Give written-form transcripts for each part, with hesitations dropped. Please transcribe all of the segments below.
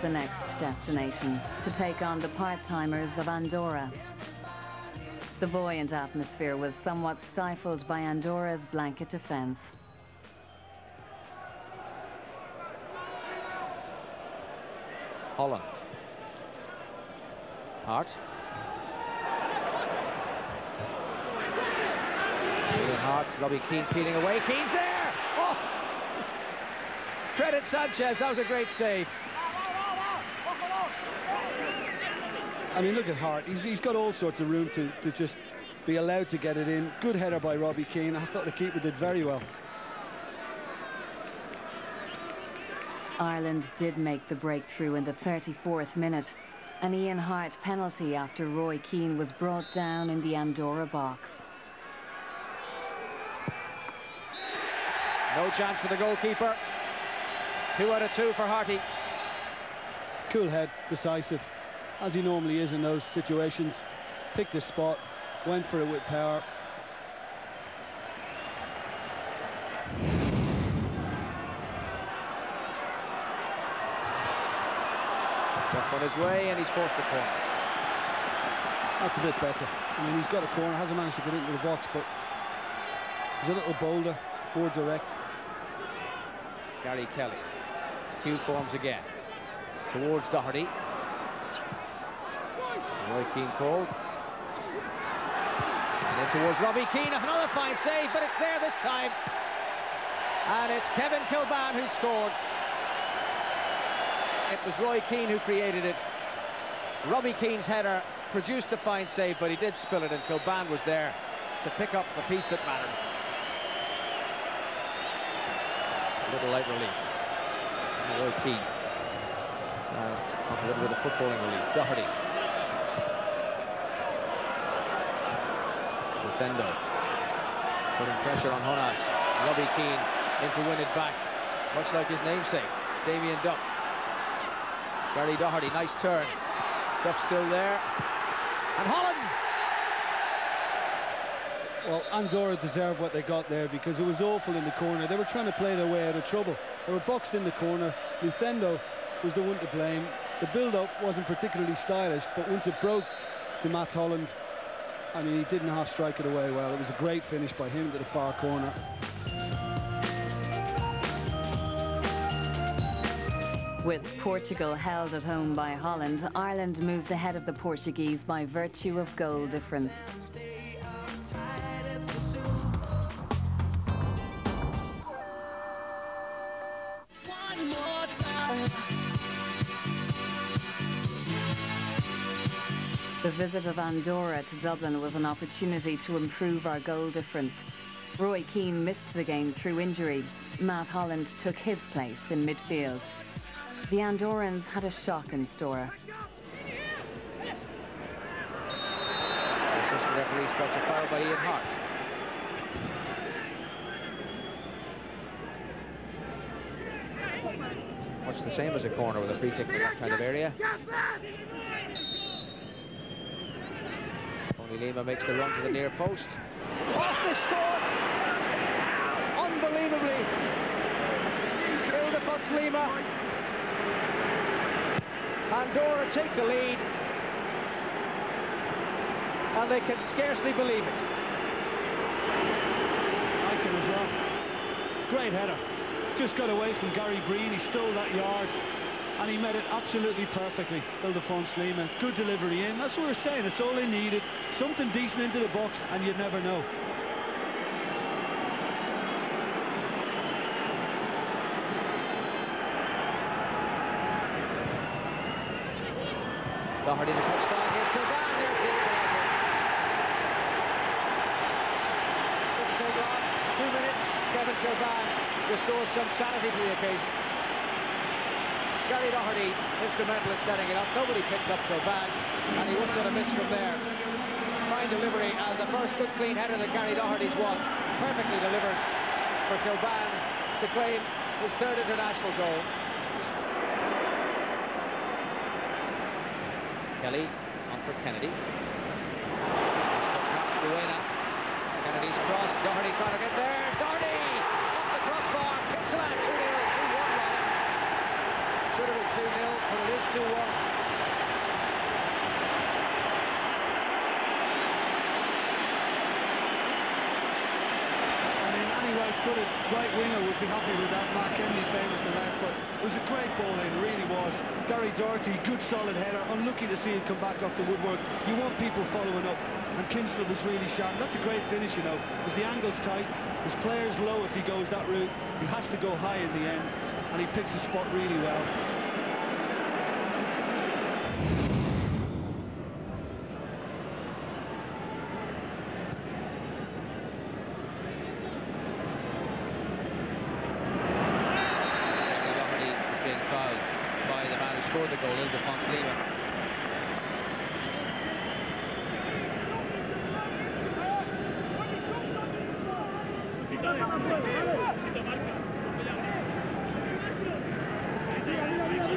the next destination, to take on the part-timers of Andorra. The buoyant atmosphere was somewhat stifled by Andorra's blanket defence. Holland. Hart. Ian Hart, Robbie Keane peeling away. Keane's there! Oh! Credit Sanchez, that was a great save. I mean, look at Hart. He's got all sorts of room to just be allowed to get it in. Good header by Robbie Keane. I thought the keeper did very well. Ireland did make the breakthrough in the 34th minute. An Ian Hart penalty after Roy Keane was brought down in the Andorra box. No chance for the goalkeeper. 2 out of 2 for Harty. Cool head, decisive, as he normally is in those situations. Picked his spot, went for it with power. Duck on his way, and he's forced the corner. That's a bit better. I mean, he's got a corner, hasn't managed to get into the box, but he's a little bolder, more direct. Gary Kelly. Hugh forms again. Towards Doherty. Roy Keane called. And then towards Robbie Keane. Another fine save, but it's there this time. And it's Kevin Kilban who scored. It was Roy Keane who created it. Robbie Keane's header produced the fine save, but he did spill it, and Kilban was there to pick up the piece that mattered. A little light relief. And Roy Keane. Off a little bit of footballing relief. Doherty. Defendo. Putting pressure on Jonas. Robbie Keane in to win it back. Much like his namesake, Damien Duff. Gary Doherty, nice turn. Duff still there. And Holland! Well, Andorra deserved what they got there because it was awful in the corner. They were trying to play their way out of trouble. They were boxed in the corner. Lufendo was the one to blame. The build-up wasn't particularly stylish, but once it broke to Matt Holland, I mean, he didn't half strike it away well. It was a great finish by him to the far corner. With Portugal held at home by Holland, Ireland moved ahead of the Portuguese by virtue of goal difference. The visit of Andorra to Dublin was an opportunity to improve our goal difference. Roy Keane missed the game through injury. Matt Holland took his place in midfield. The Andorrans had a shock in store. The assistant referee spots a foul by Ian Hart. Much the same as a corner with a free kick in that kind of area. Tony Lima makes the run to the near post. Off the scored! Unbelievably! Hilda puts Lima. Andorra take the lead, and they can scarcely believe it. I can as well. Great header. He's just got away from Gary Breen. He stole that yard, and he met it absolutely perfectly. Ildefonso Lima, good delivery in. That's what we're saying. It's all he needed. Something decent into the box, and you'd never know. Doherty to touchdown. Here's Kilban. There's the equaliser. Didn't take long. 2 minutes. Kevin Kilban restores some sanity to the occasion. Gary Doherty instrumental in setting it up. Nobody picked up Kilban, and he wasn't going to miss from there. Fine delivery, and the first good clean header that Gary Doherty's won. Perfectly delivered for Kilban to claim his 3rd international goal. Kelly on for Kennedy. He's got taps the way now. Kennedy's cross. Doherty trying to get there. Doherty off the crossbar. Kitsalan 2-0, 2-1 rather. Should have been 2-0, but it is 2-1. Any right-footed right winger would be happy with that. Mark Kennedy famous the left, but it was a great ball in, really was. Gary Doherty, good solid header. Unlucky to see it come back off the woodwork. You want people following up, and Kinsler was really sharp. That's a great finish, you know, because the angle's tight. His player's low if he goes that route. He has to go high in the end, and he picks a spot really well. Scored the goal, Ildefonso Lima.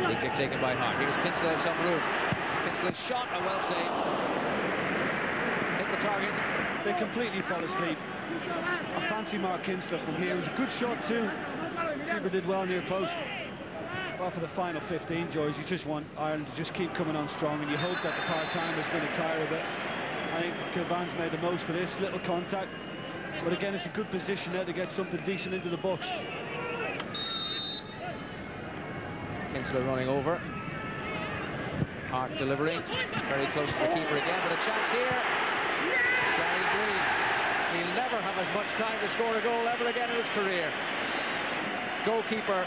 Free kick taken by Hart. Here's Kinsler at some room. Kinsler's shot, and well saved. Hit the target. They completely fell asleep. I fancy Mark Kinsler from here. It was a good shot too. Keeper did well near post. Well, for the final 15, George, you just want Ireland to just keep coming on strong, and you hope that the part-time is going to tire a bit. I think Kilban's made the most of this, little contact, but again, it's a good position there to get something decent into the box. Kinsler running over. Hart delivering, very close to the keeper again, but a chance here. Gary Green, he'll never have as much time to score a goal ever again in his career. Goalkeeper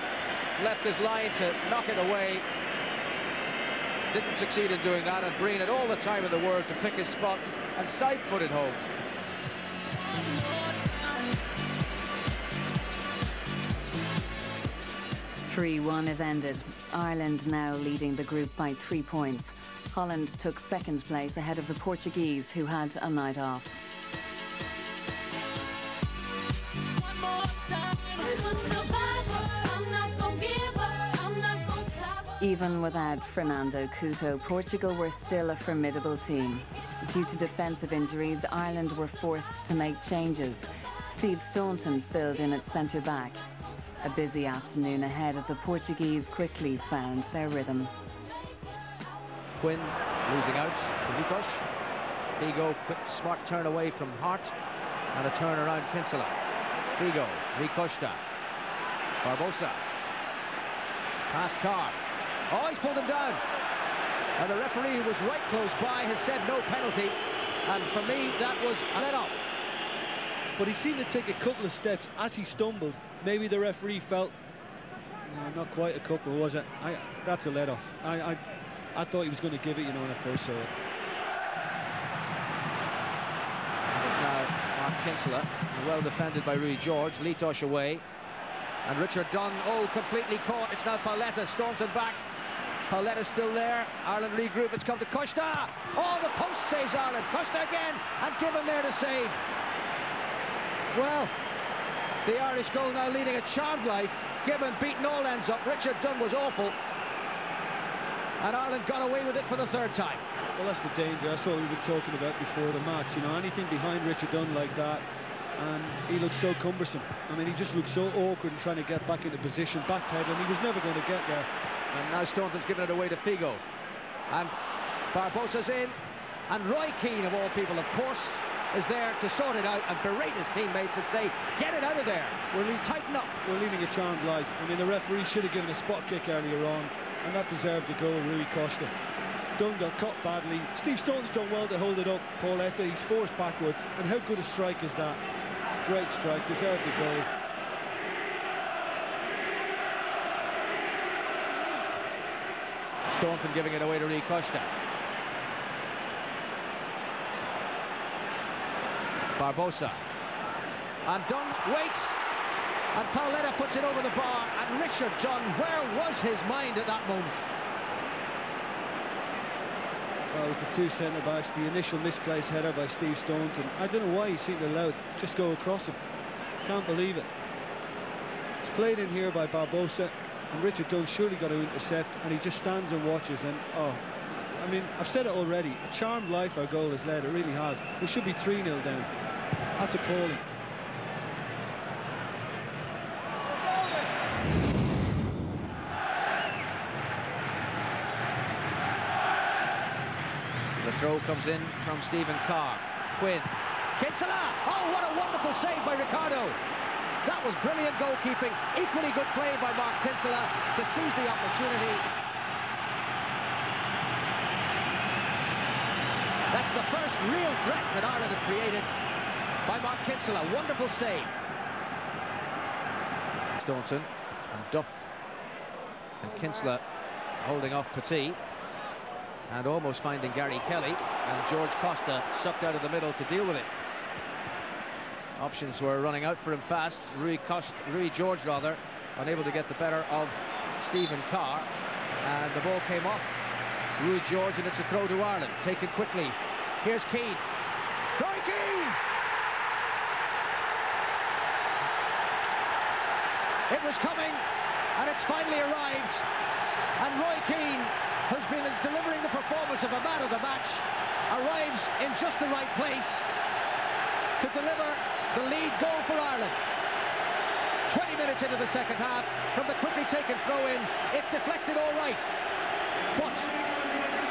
left his line to knock it away. Didn't succeed in doing that, and Breen had all the time in the world to pick his spot and side-foot it home. (3-1) it ended. Ireland now leading the group by 3 points. Holland took second place ahead of the Portuguese, who had a night off. Even without Fernando Couto, Portugal were still a formidable team. Due to defensive injuries, Ireland were forced to make changes. Steve Staunton filled in at centre-back. A busy afternoon ahead as the Portuguese quickly found their rhythm. Quinn losing out to Litos. Figo, quick smart turn away from Hart, and a turn around Kinsella. Figo, Ricosta, Barbosa, past Carr. Oh, he's pulled him down. And the referee, who was right close by, has said no penalty. And for me, that was a let-off. But he seemed to take a couple of steps as he stumbled. Maybe the referee felt, no, not quite a couple, was it? That's a let-off. I thought he was going to give it, you know, when I first saw it. It's now Mark Kinsella, well defended by Rui George. Litos away. And Richard Dunn, oh, completely caught. It's now Pauletta, Staunton back. Pauletta's still there. Ireland regroup. It's come to Costa. Oh, the post saves Ireland. Costa again, and Gibbon there to save. Well, the Irish goal now leading a charmed life. Gibbon beaten all ends up. Richard Dunn was awful. And Ireland got away with it for the third time. Well, that's the danger. That's what we've been talking about before the match. You know, anything behind Richard Dunn like that, and he looks so cumbersome. I mean, he just looks so awkward in trying to get back into position, backpedaling. He was never going to get there. And now Staunton's given it away to Figo. And Barbosa's in. And Roy Keane, of all people, of course, is there to sort it out and berate his teammates and say, get it out of there. Tighten up. We're leading a charmed life. I mean, the referee should have given a spot kick earlier on, and that deserved a goal, Rui Costa. Dunn got caught badly. Steve Staunton's done well to hold it up. Pauletta, he's forced backwards. And how good a strike is that? Great strike, deserved a goal. Staunton giving it away to Rui Costa. Barbosa. And Dunn waits. And Pauletta puts it over the bar. And Richard Dunn, where was his mind at that moment? Well, it was the two centre-backs, the initial misplaced header by Steve Staunton. I don't know why he seemed to allow it just go across him. Can't believe it. It's played in here by Barbosa, and Richard Dunn surely got to intercept, and he just stands and watches. And oh, I mean, I've said it already, a charmed life our goal has led, it really has. We should be 3-0 down. That's appalling. throw comes in from Stephen Carr. Quinn. Kinsella! Oh, what a wonderful save by Ricardo. That was brilliant goalkeeping. Equally good play by Mark Kinsella to seize the opportunity. That's the first real threat that Ireland had created by Mark Kinsella. Wonderful save. Staunton and Duff and Kinsella holding off Petit and almost finding Gary Kelly, and George Costa sucked out of the middle to deal with it. Options were running out for him fast. Rui George unable to get the better of Stephen Carr, and the ball came off Rui George, and it's a throw to Ireland, taken quickly. Here's Keane. Roy Keane! It was coming, and it's finally arrived. And Roy Keane, who's been delivering the performance of a man of the match, arrives in just the right place to deliver the lead goal for Ireland. 20 minutes into the second half, from the quickly taken throw-in, it deflected all right. But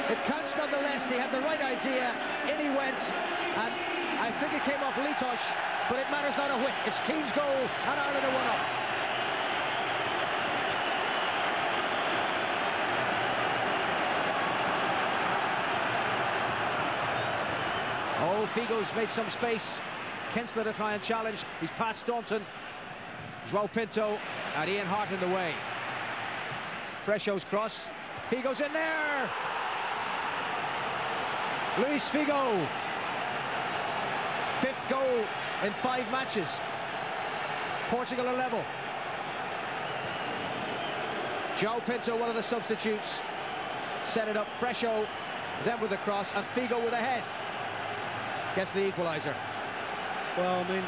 it counts nonetheless. He had the right idea, in he went, and I think it came off Litosh, but it matters not a whit. It's Keane's goal, and Ireland are 1-up. Oh, Figo's made some space. Kinsella to try and challenge. He's past Staunton. João Pinto and Ian Hart in the way. Fresho's cross. Figo's in there. Luis Figo. 5th goal in 5 matches. Portugal are level. João Pinto, one of the substitutes, set it up. Fresho then with the cross, and Figo with a head. Gets the equaliser. Well, I mean,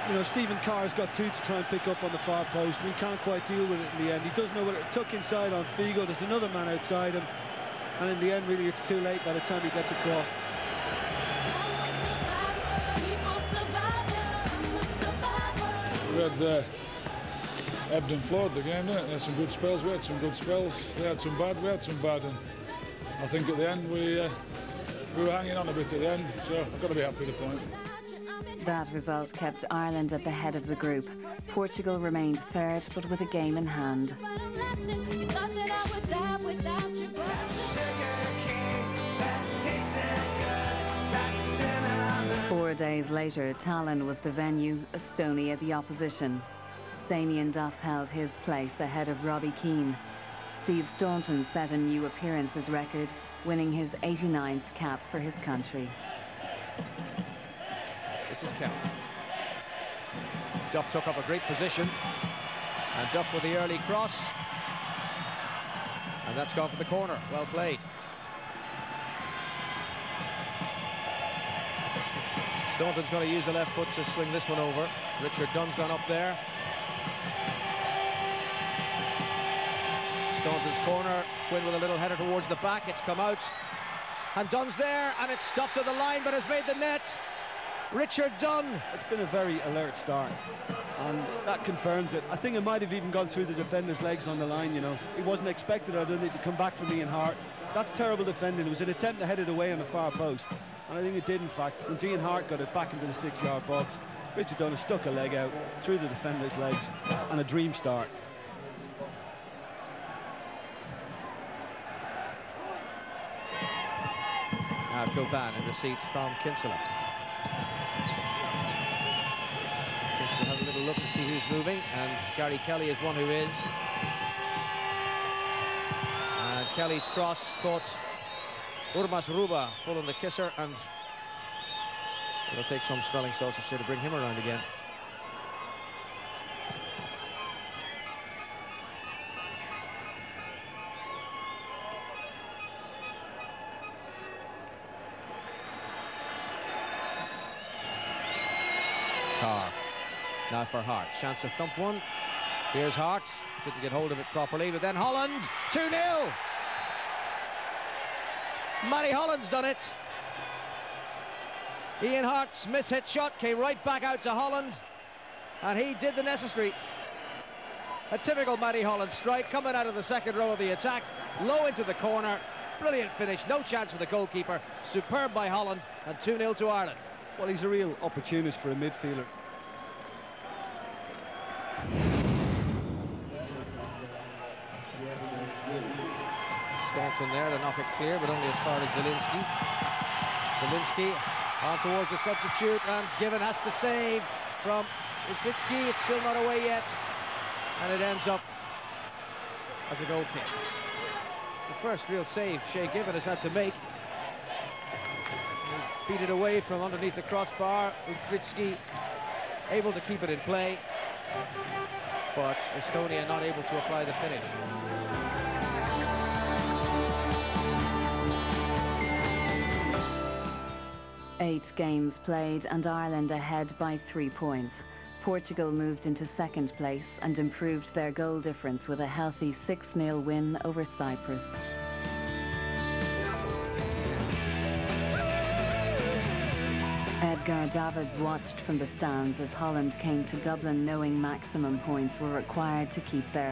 you know, Stephen Carr's got 2 to try and pick up on the far post, and he can't quite deal with it in the end. He does know what it took inside on Figo. There's another man outside him, and in the end, really, it's too late by the time he gets across. We had ebbed and flowed the game, didn't it? They had some good spells, we had some good spells. They had some bad, we had some bad, and I think at the end we were hanging on a bit at the end, so I've got to be happy with the point. That result kept Ireland at the head of the group. Portugal remained 3rd, but with a game in hand. 4 days later, Tallinn was the venue, Estonia the opposition. Damien Duff held his place ahead of Robbie Keane. Steve Staunton set a new appearances record, winning his 89th cap for his country. This is Kelly. Duff took up a great position, and Duff with the early cross, and that's gone for the corner. Well played. Staunton's going to use the left foot to swing this one over. Richard Dunn's gone up there. Staunton's corner. Quinn with a little header towards the back. It's come out, and Dunn's there, and it's stopped at the line, but has made the net. Richard Dunn. It's been a very alert start, and that confirms it. I think it might have even gone through the defender's legs on the line, you know. He wasn't expected, I don't think, to come back from Ian Hart. That's terrible defending. It was an attempt to head it away on the far post, and I think it did, in fact. Once Ian Hart got it back into the 6-yard box, Richard Dunn has stuck a leg out through the defender's legs, and a dream start. Now Coban in receipt from Kinsella. Kinsella has a little look to see who's moving, and Gary Kelly is one who is. And Kelly's cross caught Urmas Ruba full on the kisser, and it'll take some smelling sauces here to bring him around again. Carr. Now for Hart. Chance of thump one. Here's Hart. Didn't get hold of it properly, but then Holland. 2-0. Matty Holland's done it. Ian Hart's mishit shot came right back out to Holland, and he did the necessary. A typical Matty Holland strike coming out of the second row of the attack, low into the corner, Brilliant finish, no chance for the goalkeeper. Superb by Holland, and 2-0 to Ireland. Well, he's a real opportunist for a midfielder. Staunton there to knock it clear, but only as far as Zielinski. Zielinski on towards the substitute, and Given has to save from Wisniewski. It's still not away yet, and it ends up as a goal kick. The first real save Shay Given has had to make. He beat it away from underneath the crossbar. Wisniewski able to keep it in play, but Estonia not able to apply the finish. Eight games played and Ireland ahead by 3 points. Portugal moved into second place and improved their goal difference with a healthy 6-0 win over Cyprus. Edgar Davids watched from the stands as Holland came to Dublin knowing maximum points were required to keep their